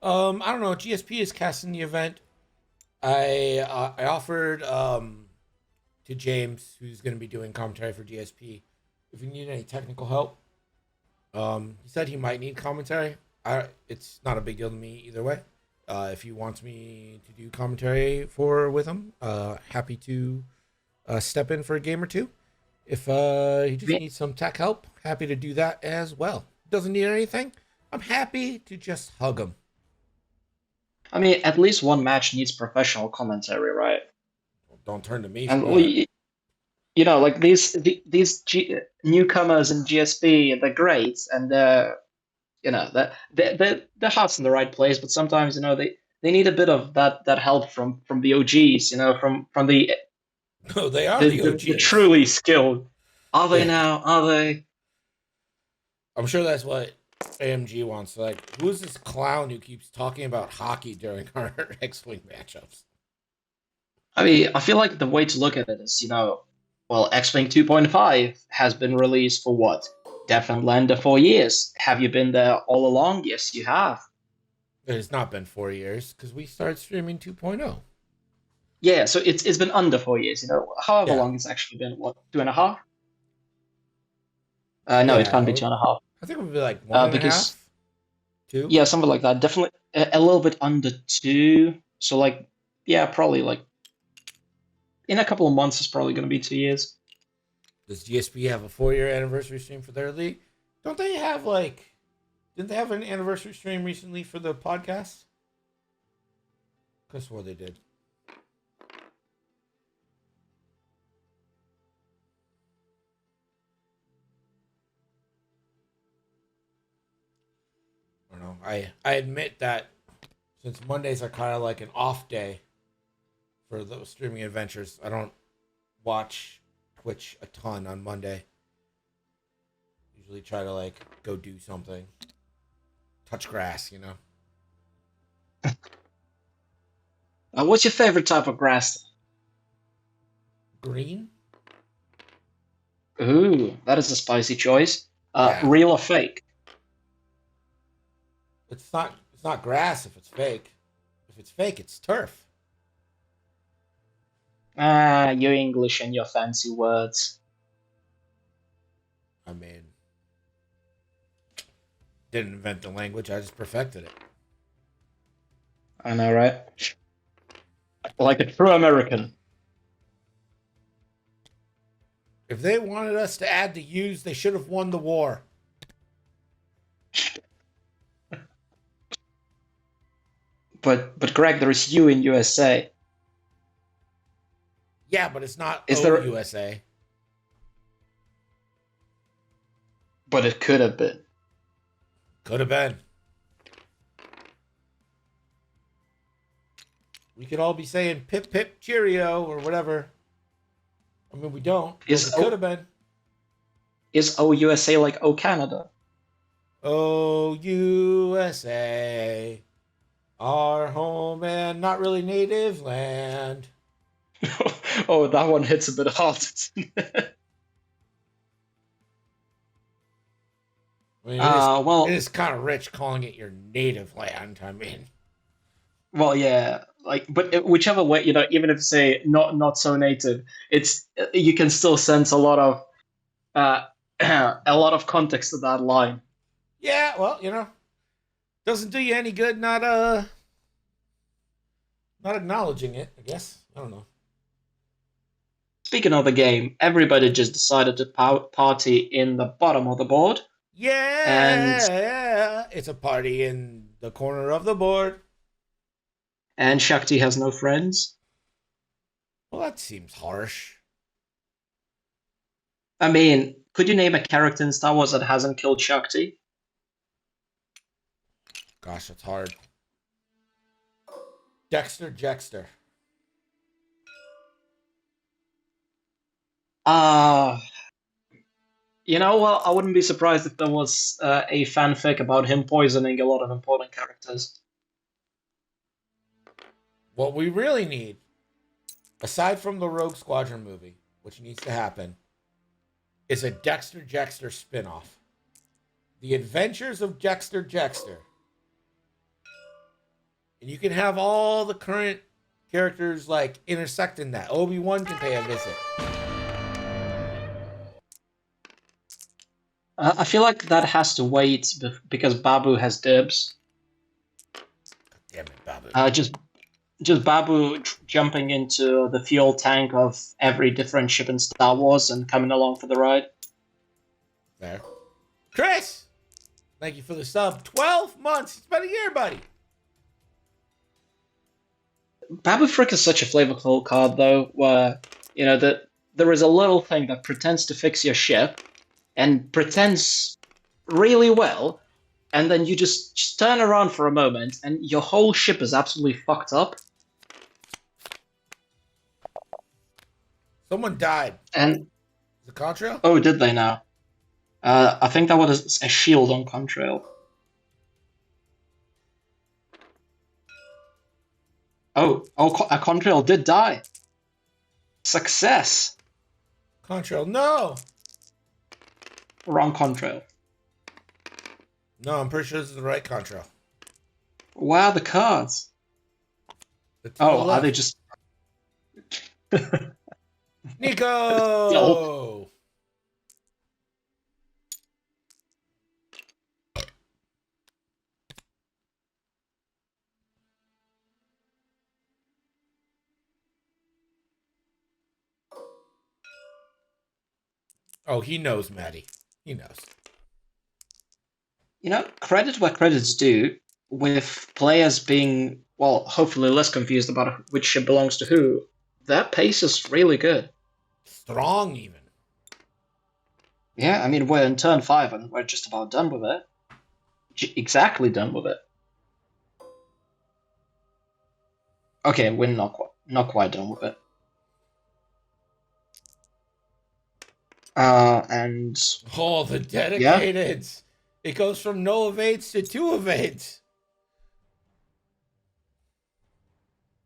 I don't know. GSP is casting the event. I offered to James, who's going to be doing commentary for GSP, if you need any technical help. He said he might need commentary. It's not a big deal to me either way. If he wants me to do commentary with him, happy to step in for a game or two. If he just needs some tech help, happy to do that as well. Doesn't need anything, I'm happy to just hug him. I mean, at least one match needs professional commentary, right? Well, don't turn to me. And you know, like these newcomers in GSP, they're great, and they're their heart's in the right place. But sometimes, they need a bit of that help from the OGs, from the no, they are the OGs. The truly skilled. Are they now? Are they? I'm sure that's what AMG wants. Like, who's this clown who keeps talking about hockey during our X-Wing matchups? I mean, I feel like the way to look at it is, well, X-Wing 2.5 has been released for what? Definitely under 4 years. Have you been there all along? Yes, you have. It's not been 4 years because we started streaming 2.0. Yeah, so it's been under 4 years. However long it's actually been. What, 2.5? No, it can't be 2.5. I think it would be like 1.5. 2. Yeah, something like that. Definitely a little bit under 2. So probably in a couple of months, it's probably going to be 2 years. Does GSP have a 4-year anniversary stream for their league? Don't they have didn't they have an anniversary stream recently for the podcast? I swore they did. I don't know. I admit that since Mondays are kind of like an off day for those streaming adventures, I don't watch Twitch a ton on Monday. Usually try to go do something. Touch grass, What's your favorite type of grass? Green? Ooh, that is a spicy choice. Yeah. Real or fake? It's not grass if it's fake. If it's fake, it's turf. Your English and your fancy words. I mean, didn't invent the language, I just perfected it. I know, right? Like a true American. If they wanted us to add the U's, they should have won the war. But Greg, there is U in USA. Yeah, but it's not Is there? OUSA. But it could have been. Could have been. We could all be saying pip pip cheerio or whatever. I mean, we don't. But Is it could have been. Is OUSA like O Canada? OUSA, our home and not really native land. Oh, that one hits a bit hard. I mean, Well, it is kind of rich calling it your native land. I mean, well, yeah, like, but whichever way, even if you say not so native, it's you can still sense a lot of uh, a lot of context to that line. yeah. Well, doesn't do you any good not acknowledging it. I guess I don't know. Speaking of the game, everybody just decided to party in the bottom of the board, and Yeah, it's a party in the corner of the board. Shakti has no friends. Well, that seems harsh. I mean, could you name a character in Star Wars that hasn't killed Shakti? Gosh, that's hard. Dexter. Uh, well, I wouldn't be surprised if there was a fanfic about him poisoning a lot of important characters. What we really need, aside from the Rogue Squadron movie, which needs to happen, is a Dexter spinoff. The Adventures of Dexter. And you can have all the current characters like intersect in that. Obi-Wan can pay a visit. I feel like that has to wait because Babu has dibs. God damn it, Babu. Just Babu jumping into the fuel tank of every different ship in Star Wars and coming along for the ride. There. Chris! Thank you for the sub. 12 months. It's been a year, buddy. Babu Frick is such a flavorful card, though, where, that there is a little thing that pretends to fix your ship and pretends really well, and then you just turn around for a moment and your whole ship is absolutely fucked up. Someone died. And Is it Contrail? oh, did they now? I think that was a shield on Contrail. Oh, a Contrail did die. Success. Contrail, no! Wrong Contrail. No, I'm pretty sure this is the right Contrail. Where are the cards? Oh, are they just... Nico! Oh, he knows, Maddie. He knows. Credit where credit's due, with players being, well, hopefully less confused about which ship belongs to who, that pace is really good. Strong, even. Yeah, I mean, we're in turn 5 and we're just about done with it. Exactly done with it. Okay, we're not quite done with it. And... Oh, the dedicated. Yeah. It goes from no evades to 2 evades.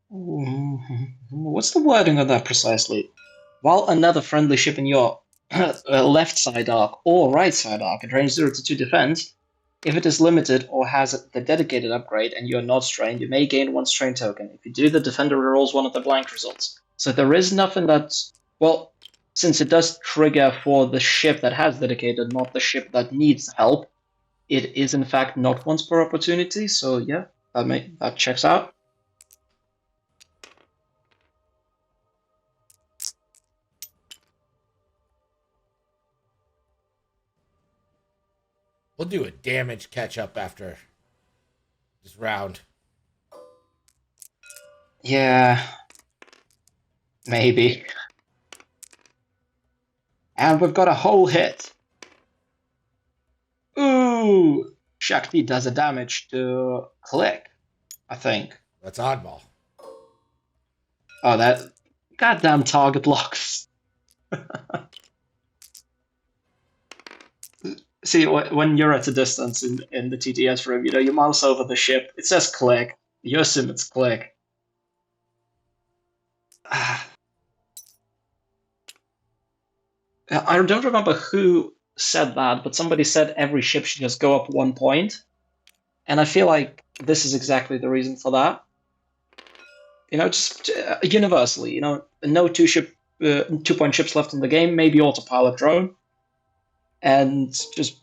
What's the wording of that precisely? While another friendly ship in your left side arc or right side arc at range 0 to 2 defense, if it is limited or has the dedicated upgrade and you are not strained, you may gain 1 strain token. If you do, the defender rerolls 1 of the blank results. So there is nothing that's... Well, since it does trigger for the ship that has dedicated, not the ship that needs help, it is in fact not once per opportunity, so yeah, that checks out. We'll do a damage catch-up after this round. Yeah, maybe. And we've got a whole hit. Ooh! Shakti does a damage to Click, I think. That's oddball. Oh, that goddamn target locks. See, when you're at a distance in the TTS room, you mouse over the ship. It says Click. You assume it's Click. I don't remember who said that, but somebody said every ship should just go up 1 point. And I feel like this is exactly the reason for that. Just universally, no 2-point ships left in the game, maybe autopilot drone. And just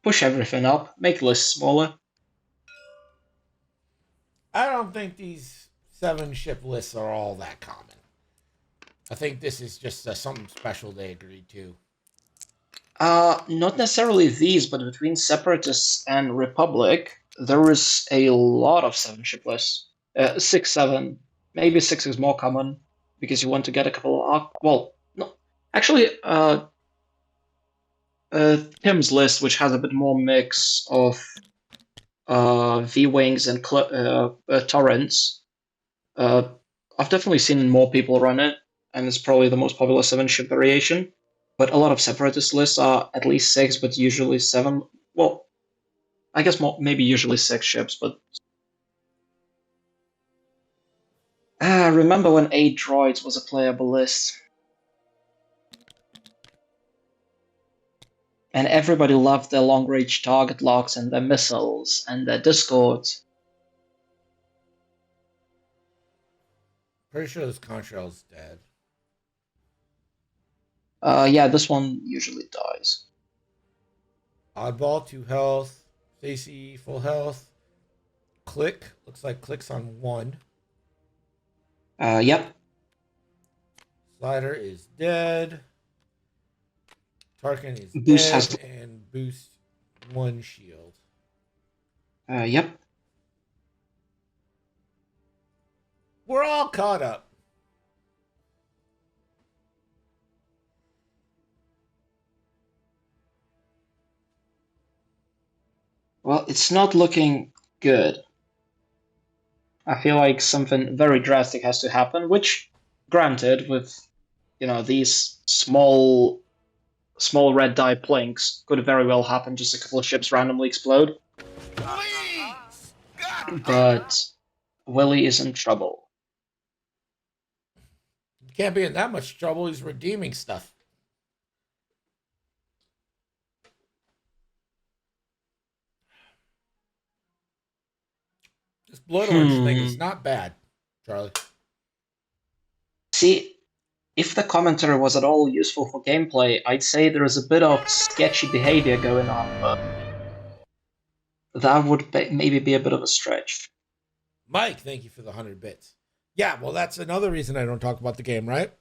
push everything up, make lists smaller. I don't think these 7-ship lists are all that common. I think this is just something special they agreed to. Not necessarily these, but between Separatists and Republic, there is a lot of 7-ship lists. 6, 7. Maybe 6 is more common, because you want to get a couple of... Well, no. Actually, Tim's list, which has a bit more mix of V-Wings and Torrents, I've definitely seen more people run it, and it's probably the most popular 7-ship variation. But a lot of Separatist lists are at least 6, but usually 7. Well, I guess maybe usually 6 ships, but... I remember when 8 droids was a playable list. And everybody loved their long-range target locks and their missiles and their discords. Pretty sure this Contrail's dead. Yeah, this one usually dies. Oddball, 2 health. Stacy, full health. Click. Looks like Click's on 1. Yep. Slider is dead. Tarkin is Boost dead. And Boost 1 shield. Yep. We're all caught up. Well, it's not looking good. I feel like something very drastic has to happen, which, granted, with, these small red die plinks, could very well happen, just a couple of ships randomly explode. Please! But Willie is in trouble. You can't be in that much trouble. He's redeeming stuff. This blood orange thing is not bad, Charlie. See, if the commentary was at all useful for gameplay, I'd say there is a bit of sketchy behavior going on, but that would maybe be a bit of a stretch. Mike, thank you for the 100 bits. Yeah, well, that's another reason I don't talk about the game, right?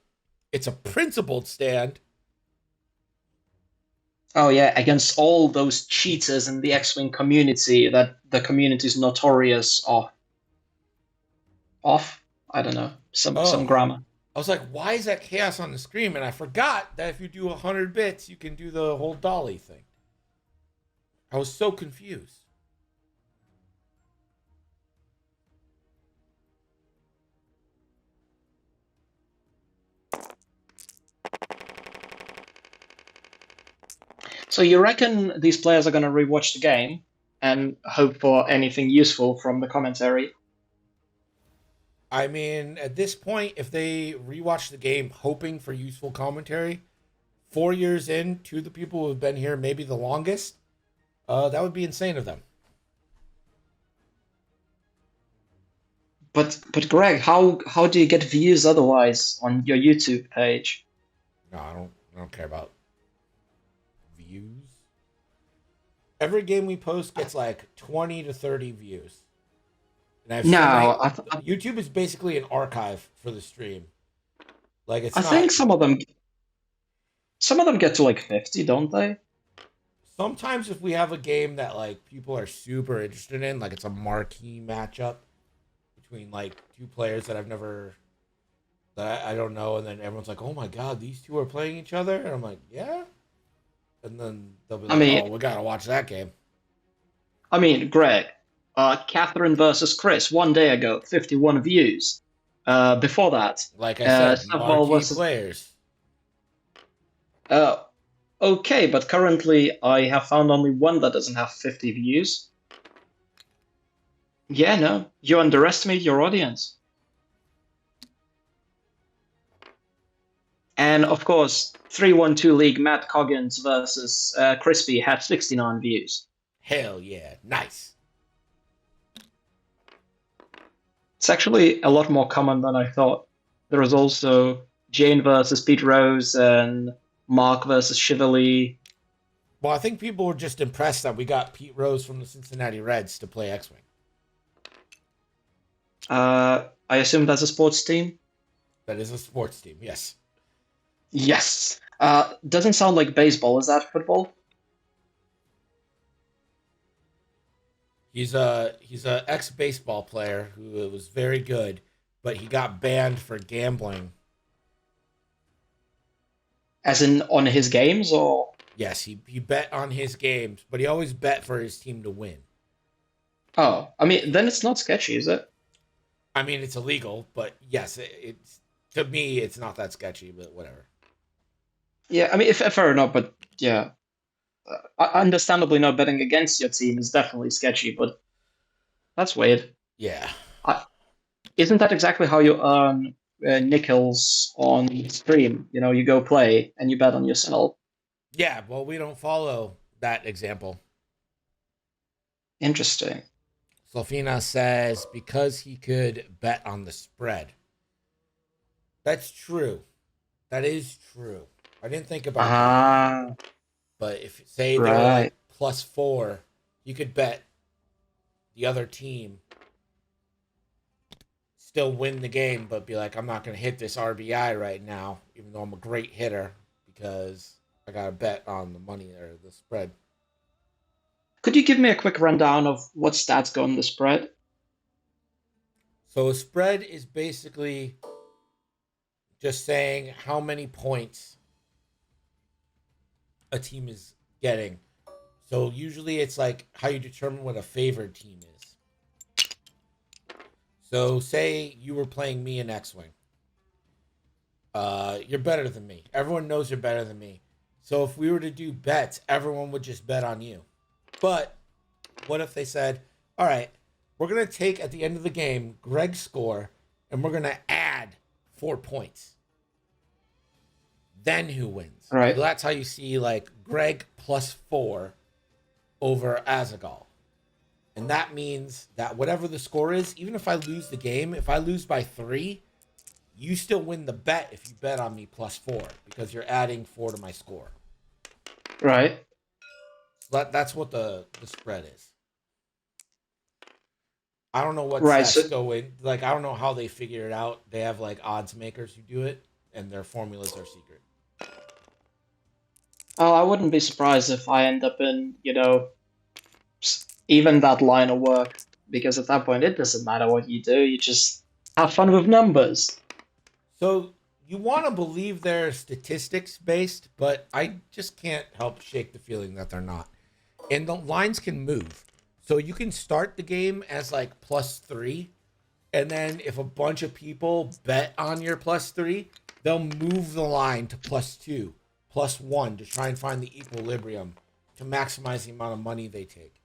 It's a principled stand. Oh yeah, against all those cheaters in the X-Wing community that the community is notorious of. I don't know, some grammar. I was like, why is that chaos on the screen? And I forgot that if you do 100 bits, you can do the whole dolly thing. I was so confused. So you reckon these players are going to rewatch the game and hope for anything useful from the commentary? I mean, at this point, if they rewatch the game hoping for useful commentary, 4 years in to the people who have been here maybe the longest, that would be insane of them. But Greg, how do you get views otherwise on your YouTube page? No, I don't care about views. Every game we post gets like 20 to 30 views. And YouTube is basically an archive for the stream. Like I think some of them get to like 50, don't they? Sometimes if we have a game that like people are super interested in, like it's a marquee matchup between like two players that I don't know, and then everyone's like, "Oh my god, these two are playing each other," and I'm like, "Yeah," and then they'll be I like, mean, "Oh, we gotta watch that game." Greg, Catherine versus Chris 1 day ago, 51 views. Before that, Like I said, Savval marquee versus. players. Uh, okay, but currently I have found only one that doesn't have 50 views. Yeah, no, you underestimate your audience. And of course, 312 League Matt Coggins versus Crispy had 69 views. Hell yeah, nice. It's actually a lot more common than I thought. There is also Jane versus Pete Rose and Mark versus Chivali. Well, I think people were just impressed that we got Pete Rose from the Cincinnati Reds to play X-Wing. I assume that's a sports team? That is a sports team, yes. Yes. Doesn't sound like baseball. Is that football? He's a ex-baseball player who was very good, but he got banned for gambling. As in on his games, or? Yes, he bet on his games, but he always bet for his team to win. Oh, I mean, then it's not sketchy, is it? I mean, it's illegal, but yes, it's to me, it's not that sketchy, but whatever. Yeah, I mean, if fair enough, but yeah. Understandably, not betting against your team is definitely sketchy, but that's weird. Yeah. Isn't that exactly how you earn nickels on stream? You know, you go play and you bet on yourself. Yeah, well, we don't follow that example. Interesting. Slofina says because he could bet on the spread. That's true. That is true. I didn't think about that. Ah, But if say they were right. like +4, you could bet the other team still win the game, but be like, I'm not going to hit this RBI right now, even though I'm a great hitter, because I got to bet on the money or the spread. Could you give me a quick rundown of what stats go on the spread? So a spread is basically just saying how many points a team is getting. So usually it's like how you determine what a favored team is. So say you were playing me in X-Wing. You're better than me. Everyone knows you're better than me. So if we were to do bets, everyone would just bet on you. But what if they said, all right, we're going to take at the end of the game Greg's score and we're going to add 4 points. Then who wins? Right. So that's how you see like Greg +4 over Azagal. And that means that whatever the score is, even if I lose the game, if I lose by 3, you still win the bet if you bet on me +4 because you're adding 4 to my score. Right. So that's what the spread is. I don't know what Right, stats so- go in. Like, I don't know how they figure it out. They have like odds makers who do it, and their formulas are secret. Oh, I wouldn't be surprised if I end up in, even that line of work, because at that point it doesn't matter what you do, you just have fun with numbers. So you want to believe they're statistics based, but I just can't help shake the feeling that they're not. And the lines can move. So you can start the game as like +3, and then if a bunch of people bet on your +3, they'll move the line to +2, +1 to try and find the equilibrium to maximize the amount of money they take.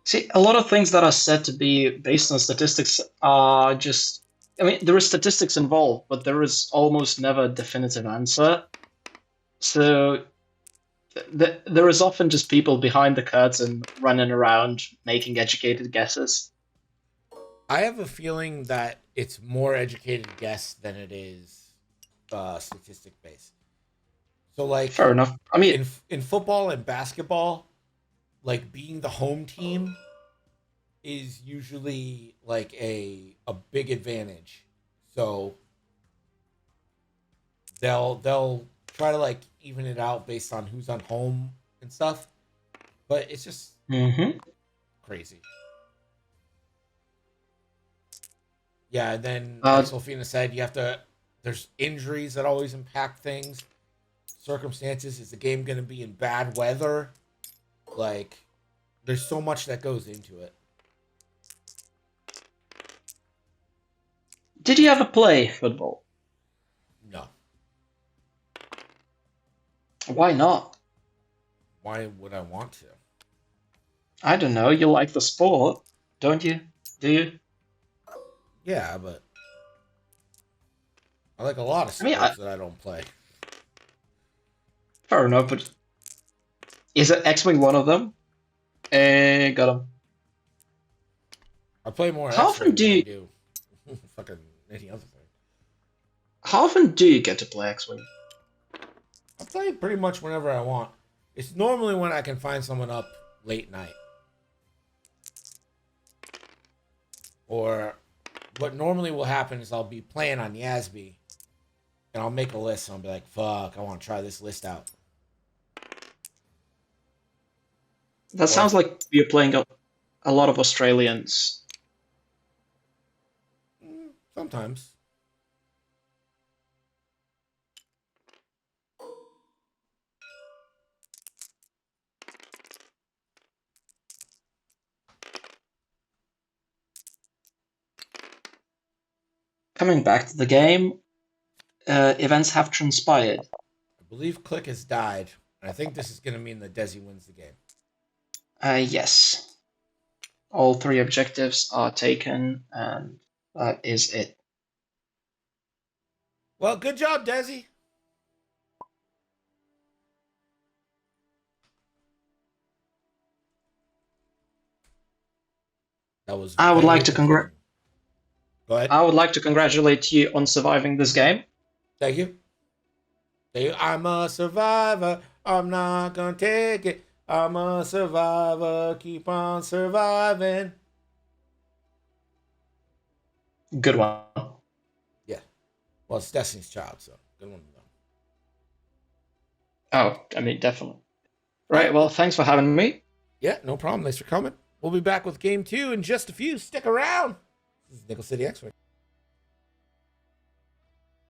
See, a lot of things that are said to be based on statistics are just. I mean, there is statistics involved, but there is almost never a definitive answer. So there is often just people behind the curtain running around making educated guesses. I have a feeling that it's more educated guess than it is statistic based. So like Fair enough. I mean, in football and basketball, like being the home team is usually like a big advantage. So they'll try to like even it out based on who's on home and stuff. But it's just crazy. Yeah, and then Uh, like Sofina said, you have to. There's injuries that always impact things. Circumstances. Is the game going to be in bad weather? Like, there's so much that goes into it. Did you ever play football? No. Why not? Why would I want to? I don't know. You like the sport, don't you? Do you? Yeah, but I like a lot of I mean, sports that I don't play. fair enough, but is it X-Wing one of them? Got him. I play more How X-Wing often do than I you, do fucking any other thing. how often do you get to play X-Wing? I play pretty much whenever I want. It's normally when I can find someone up late night. Or what normally will happen is I'll be playing on Yasby and I'll make a list and I'll be like, fuck, I want to try this list out. That sounds like you're playing a lot of Australians. Sometimes. Coming back to the game, events have transpired. I believe Click has died. And I think this is going to mean that Desi wins the game. Yes. All 3 objectives are taken, and that is it. Well, good job, Desi. That was I would very like to entertaining. Go ahead. I would like to congratulate you on surviving this game. Thank you. Thank you. I'm a survivor. I'm not gonna take it. I'm a survivor. Keep on surviving. Good one. Yeah. Well, it's Destiny's Child, so good one. Oh, I mean, definitely. Right, well, thanks for having me. Yeah, no problem. Thanks for coming. We'll be back with game 2 in just a few. Stick around. This is Nickel City X-Wing.